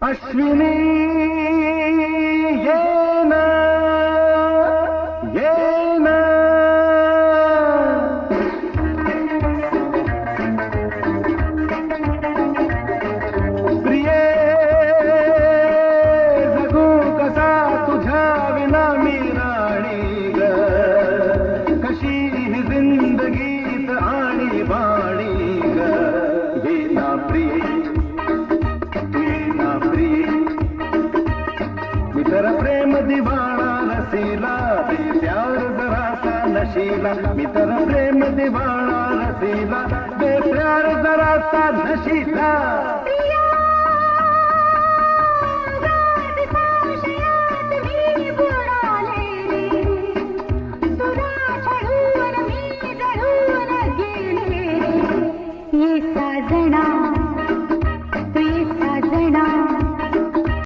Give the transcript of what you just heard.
अश्विनी ये ना प्रिये जगू कसा तुझ्या विना मी राणी ग कशी ही जिंदगीत आणि बाणी ग ये ना प्रिये मी तेरा प्रेम दीवाना रसीला दे प्यार जरा सा नशीला मी तेरा प्रेम दीवाना रसीला दे प्यार जरा सा नशीला